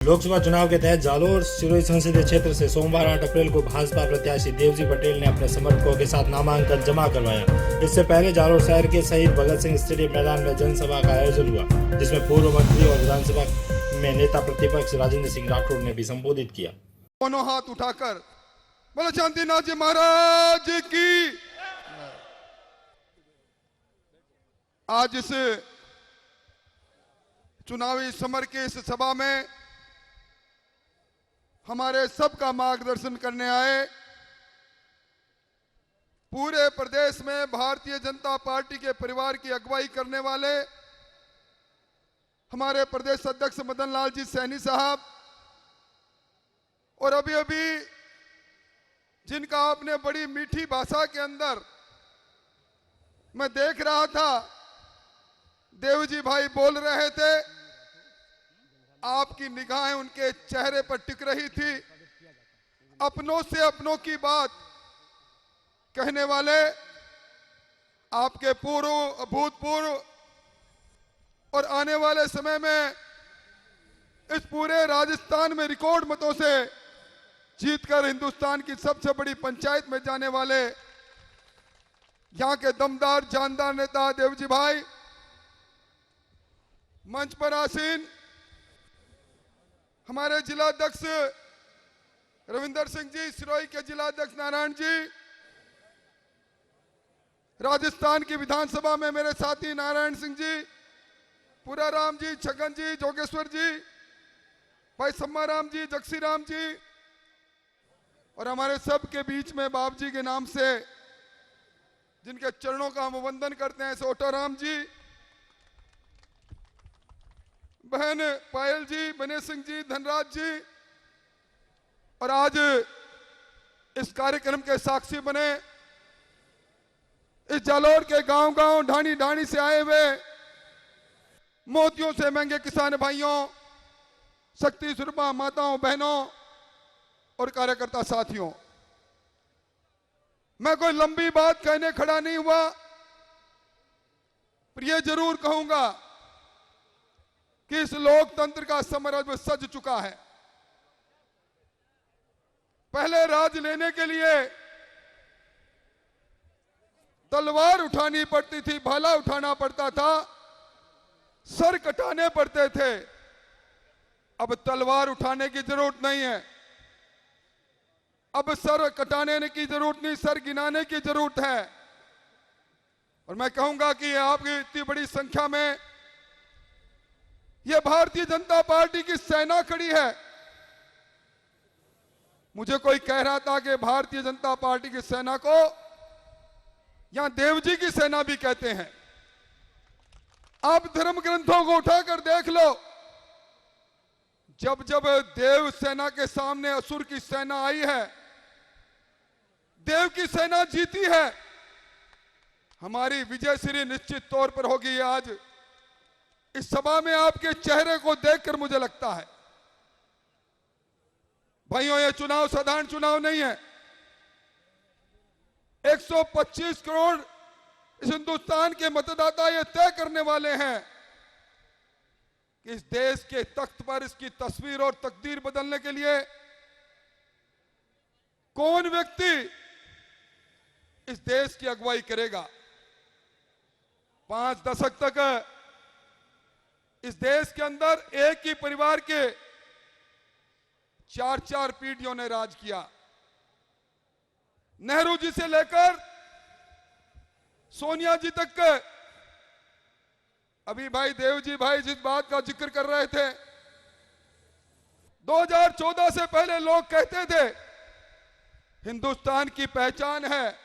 लोकसभा चुनाव के तहत जालोर सिरोही संसदीय क्षेत्र से सोमवार 8 अप्रैल को भाजपा प्रत्याशी देवजी पटेल ने अपने समर्थकों के साथ नामांकन जमा करवाया। इससे पहले जालोर शहर के शहीद भगत सिंह स्टेडियम मैदान में जनसभा का आयोजन हुआ, जिसमें पूर्व मंत्री और विधानसभा में नेता प्रतिपक्ष राजेंद्र सिंह राठौड़ ने भी संबोधित किया। दोनों हाथ उठाकर बोलो शांतिनाथ जी महाराज की। आज इस चुनावी समर के इस सभा में हमारे सबका मार्गदर्शन करने आए पूरे प्रदेश में भारतीय जनता पार्टी के परिवार की अगुवाई करने वाले हमारे प्रदेश अध्यक्ष मदन लाल जी सैनी साहब, और अभी अभी जिनका आपने बड़ी मीठी भाषा के अंदर मैं देख रहा था, देवजी भाई बोल रहे थे, आपकी निगाहें उनके चेहरे पर टिक रही थी। अपनों से अपनों की बात कहने वाले आपके पूर्व, भूतपूर्व और आने वाले समय में इस पूरे राजस्थान में रिकॉर्ड मतों से जीतकर हिंदुस्तान की सबसे बड़ी पंचायत में जाने वाले यहां के दमदार जानदार नेता देवजी भाई, मंच पर आसीन हमारे जिला अध्यक्ष रविंदर सिंह जी, सिरोही के जिला अध्यक्ष नारायण जी, राजस्थान की विधानसभा में मेरे साथी नारायण सिंह जी, पुराराम जी, छगन जी, जोगेश्वर जी, भाई सम्माराम जी, जगसी राम जी, और हमारे सब के बीच में बाप जी के नाम से जिनके चरणों का हम वंदन करते हैं, सोटाराम जी, बहन पायल जी, बने सिंह जी, धनराज जी, और आज इस कार्यक्रम के साक्षी बने इस जालोर के गांव गांव ढाणी ढाणी से आए हुए मोतियों से महंगे किसान भाइयों, शक्ति सुरमा माताओं बहनों और कार्यकर्ता साथियों, मैं कोई लंबी बात कहने खड़ा नहीं हुआ, पर यह जरूर कहूंगा कि इस लोकतंत्र का समर अब सज चुका है। पहले राज लेने के लिए तलवार उठानी पड़ती थी, भाला उठाना पड़ता था, सर कटाने पड़ते थे। अब तलवार उठाने की जरूरत नहीं है, अब सर कटाने की जरूरत नहीं, सर गिनाने की जरूरत है। और मैं कहूंगा कि आपकी इतनी बड़ी संख्या में यह भारतीय जनता पार्टी की सेना खड़ी है। मुझे कोई कह रहा था कि भारतीय जनता पार्टी की सेना को यहां देवजी की सेना भी कहते हैं। आप धर्म ग्रंथों को उठाकर देख लो, जब जब देव सेना के सामने असुर की सेना आई है, देव की सेना जीती है। हमारी विजय श्री निश्चित तौर पर होगी। आज इस सभा में आपके चेहरे को देखकर मुझे लगता है भाइयों, यह चुनाव साधारण चुनाव नहीं है। 125 करोड़ इस हिंदुस्तान के मतदाता ये तय करने वाले हैं कि इस देश के तख्त पर इसकी तस्वीर और तकदीर बदलने के लिए कौन व्यक्ति इस देश की अगुवाई करेगा। 5 दशक तक इस देश के अंदर एक ही परिवार के 4-4 पीढ़ियों ने राज किया। नेहरू जी से लेकर सोनिया जी तक के। अभी भाई देवजी भाई जिस बात का जिक्र कर रहे थे, 2014 से पहले लोग कहते थे हिंदुस्तान की पहचान है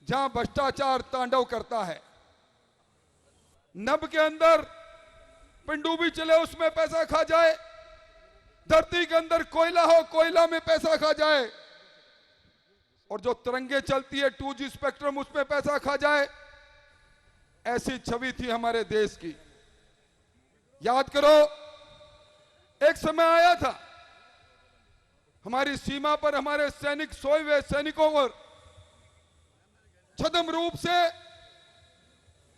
जहां भ्रष्टाचार तांडव करता है। नभ के अंदर पनडुब्बी चले, उसमें पैसा खा जाए, धरती के अंदर कोयला हो, कोयला में पैसा खा जाए, और जो तरंगे चलती है 2G स्पेक्ट्रम, उसमें पैसा खा जाए। ऐसी छवि थी हमारे देश की। याद करो, एक समय आया था हमारी सीमा पर हमारे सैनिक सोए हुए सैनिकों पर छद्म रूप से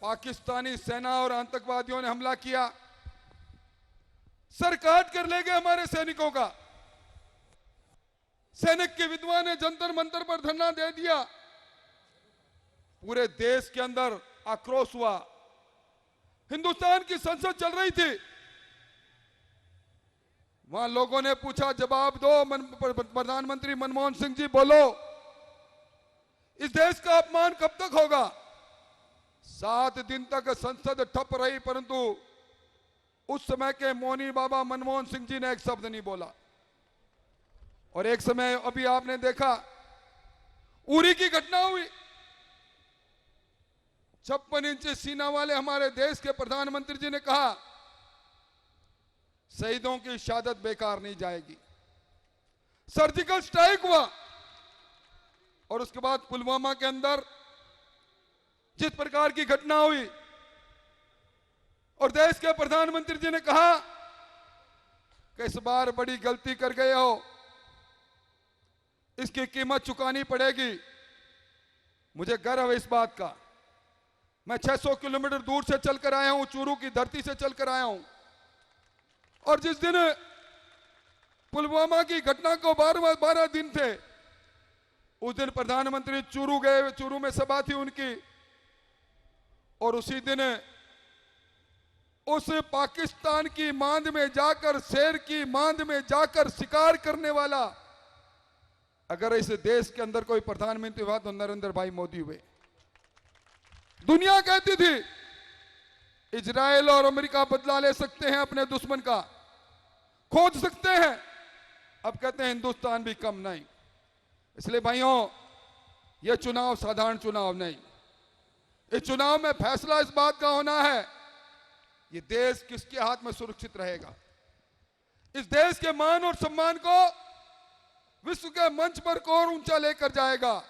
पाकिस्तानी सेना और आतंकवादियों ने हमला किया। सर काट कर ले गए हमारे सैनिकों का। सैनिक की विधवा ने जंतर मंतर पर धरना दे दिया। पूरे देश के अंदर आक्रोश हुआ। हिंदुस्तान की संसद चल रही थी, वहां लोगों ने पूछा, जवाब दो प्रधानमंत्री मनमोहन सिंह जी, बोलो इस देश का अपमान कब तक होगा। 7 दिन तक संसद ठप रही, परंतु उस समय के मौनी बाबा मनमोहन सिंह जी ने एक शब्द नहीं बोला। और एक समय अभी आपने देखा, उरी की घटना हुई। 56 इंच सीना वाले हमारे देश के प्रधानमंत्री जी ने कहा, शहीदों की शहादत बेकार नहीं जाएगी। सर्जिकल स्ट्राइक हुआ और उसके बाद पुलवामा के अंदर जिस प्रकार की घटना हुई और देश के प्रधानमंत्री जी ने कहा कि इस बार बड़ी गलती कर गए हो, इसकी कीमत चुकानी पड़ेगी। मुझे गर्व है इस बात का। मैं 600 किलोमीटर दूर से चलकर आया हूं, चूरू की धरती से चलकर आया हूं, और जिस दिन पुलवामा की घटना को 12 दिन थे, उस दिन प्रधानमंत्री चूरू गए, चूरू में सभा थी उनकी, और उसी दिन उस पाकिस्तान की मांद में जाकर, शेर की मांद में जाकर शिकार करने वाला अगर इस देश के अंदर कोई प्रधानमंत्री हुआ तो नरेंद्र भाई मोदी हुए। दुनिया कहती थी इजराइल और अमेरिका बदला ले सकते हैं अपने दुश्मन का, खोज सकते हैं। अब कहते हैं हिंदुस्तान भी कम नहीं। इसलिए भाइयों, यह चुनाव साधारण चुनाव नहीं। इस चुनाव में फैसला इस बात का होना है, ये देश किसके हाथ में सुरक्षित रहेगा। इस देश के मान और सम्मान को विश्व के मंच पर कौन ऊंचा लेकर जाएगा।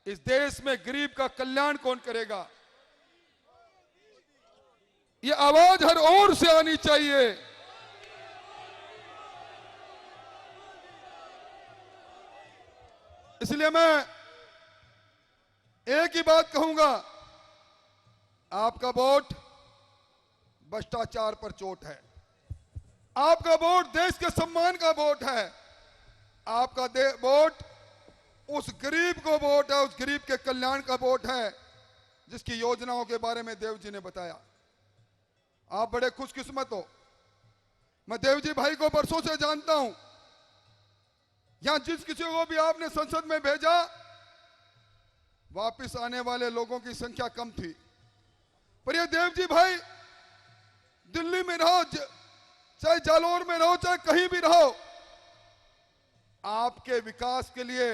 इस देश में गरीब का कल्याण कौन करेगा। ये आवाज हर ओर से आनी चाहिए। इसलिए मैं एक ही बात कहूंगा, आपका वोट भ्रष्टाचार पर चोट है। आपका वोट देश के सम्मान का वोट है। आपका वोट उस गरीब को वोट है, उस गरीब के कल्याण का वोट है जिसकी योजनाओं के बारे में देव जी ने बताया। आप बड़े खुशकिस्मत हो। मैं देव जी भाई को बरसों से जानता हूं। यहां जिस किसी को भी आपने संसद में भेजा, वापस आने वाले लोगों की संख्या कम थी। पर ये देव जी भाई दिल्ली में रहो, चाहे जालौर में रहो, चाहे कहीं भी रहो, आपके विकास के लिए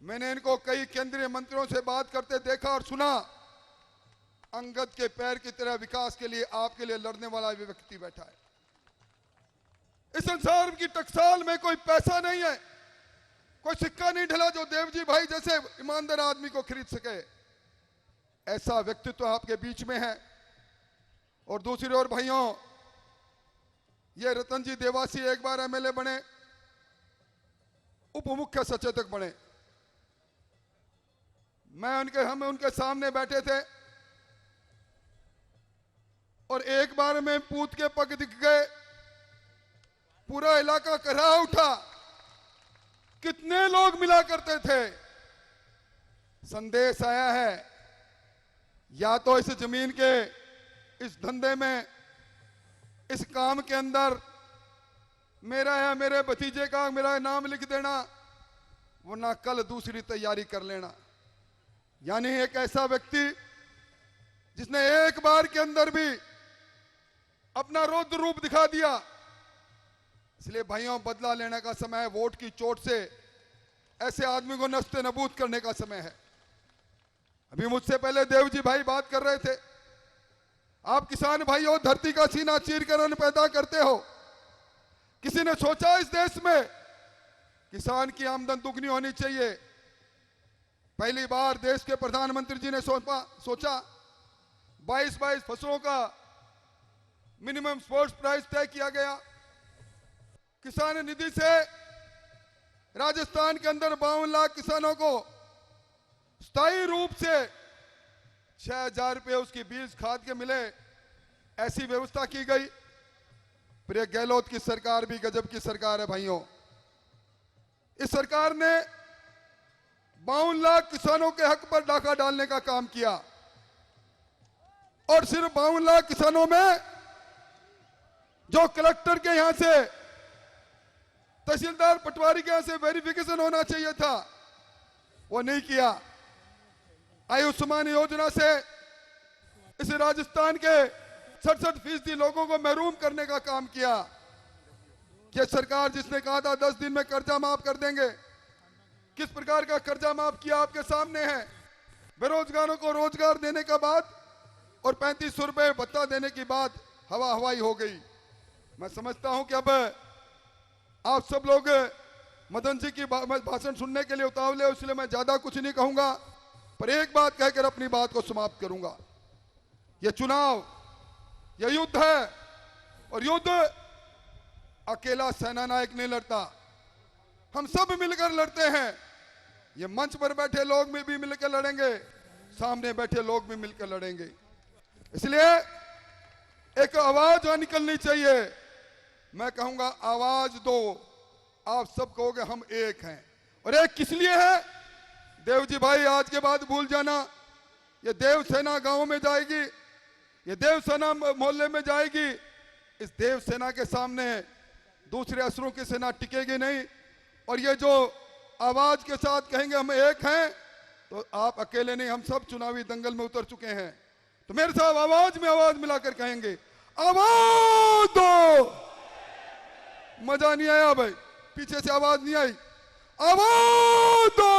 मैंने इनको कई केंद्रीय मंत्रियों से बात करते देखा और सुना। अंगद के पैर की तरह विकास के लिए आपके लिए लड़ने वाला भी व्यक्ति बैठा है। इस संसार की टकसाल में कोई पैसा नहीं है, कोई सिक्का नहीं ढला जो देवजी भाई जैसे ईमानदार आदमी को खरीद सके। ऐसा व्यक्तित्व आपके बीच में है। और दूसरी ओर भाइयों, ये रतन जी देवासी एक बार एमएलए बने, उप मुख्य सचेतक बने। हम उनके सामने बैठे थे और एक बार में पूत के पग दिख गए, पूरा इलाका कराह उठा। कितने लोग मिला करते थे। संदेश आया है, या तो इस जमीन के, इस धंधे में, इस काम के अंदर मेरा या मेरे भतीजे का मेरा नाम लिख देना, वरना कल दूसरी तैयारी कर लेना। यानी एक ऐसा व्यक्ति जिसने एक बार के अंदर भी अपना रौद्र रूप दिखा दिया। इसलिए भाइयों, बदला लेने का समय है। वोट की चोट से ऐसे आदमी को नस्ते नबूद करने का समय है। अभी मुझसे पहले देवजी भाई बात कर रहे थे, आप किसान भाई हो, धरती का सीना चीर कर अन्न पैदा करते हो। किसी ने सोचा इस देश में किसान की आमदन दुगनी होनी चाहिए। पहली बार देश के प्रधानमंत्री जी ने सोचा 22 फसलों का मिनिमम सपोर्ट प्राइस तय किया गया। किसान निधि से राजस्थान के अंदर 52 लाख किसानों को स्थायी रूप से 6,000 रुपये उसकी बीज खाद के मिले, ऐसी व्यवस्था की गई। फिर ये गहलोत की सरकार भी गजब की सरकार है भाइयों। इस सरकार ने 52 लाख किसानों के हक पर डाका डालने का काम किया, और सिर्फ 52 लाख किसानों में जो कलेक्टर के यहां से, तहसीलदार पटवारी के यहां से वेरिफिकेशन होना चाहिए था, वो नहीं किया। आयुष्मान योजना से इस राजस्थान के 67% लोगों को महरूम करने का काम किया। कि सरकार जिसने कहा था 10 दिन में कर्जा माफ कर देंगे, किस प्रकार का कर्जा माफ किया आपके सामने है। बेरोजगारों को रोजगार देने का बात और 3500 रुपए भत्ता देने की बात हवा हवाई हो गई। मैं समझता हूं कि अब आप सब लोग मदन जी की भाषण सुनने के लिए उतावले हो, इसलिए मैं ज्यादा कुछ नहीं कहूंगा, पर एक बात कहकर अपनी बात को समाप्त करूंगा। यह चुनाव, यह युद्ध है, और युद्ध अकेला सेना नायक नहीं लड़ता, हम सब मिलकर लड़ते हैं। ये मंच पर बैठे लोग भी मिलकर लड़ेंगे, सामने बैठे लोग भी मिलकर लड़ेंगे। इसलिए एक आवाज निकलनी चाहिए। मैं कहूंगा आवाज दो, आप सब कहोगे हम एक हैं। और एक किस लिए है? देवजी भाई आज के बाद भूल जाना, ये देव सेना गांव में जाएगी, ये देव सेना मोहल्ले में जाएगी। इस देव सेना के सामने दूसरे असुरों की सेना टिकेगी नहीं। और ये जो आवाज के साथ कहेंगे हम एक हैं, तो आप अकेले नहीं, हम सब चुनावी दंगल में उतर चुके हैं। तो मेरे साथ आवाज में आवाज मिलाकर कहेंगे आवाज दो। मजा नहीं आया भाई, पीछे से आवाज नहीं आई। आवाज दो,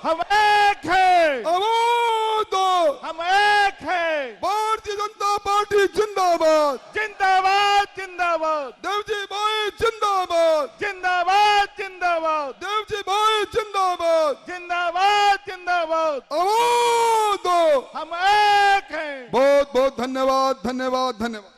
हम एक हैं, आवाज दो, हम एक हैं। भारतीय जनता पार्टी जिंदाबाद, जिंदाबाद जिंदाबाद, देवजी भाई जिंदाबाद, जिंदाबाद जिंदाबाद, देवजी भाई जिंदाबाद, जिंदाबाद जिंदाबाद, आवाज दो। हम एक हैं। बहुत बहुत धन्यवाद, धन्यवाद, धन्यवाद।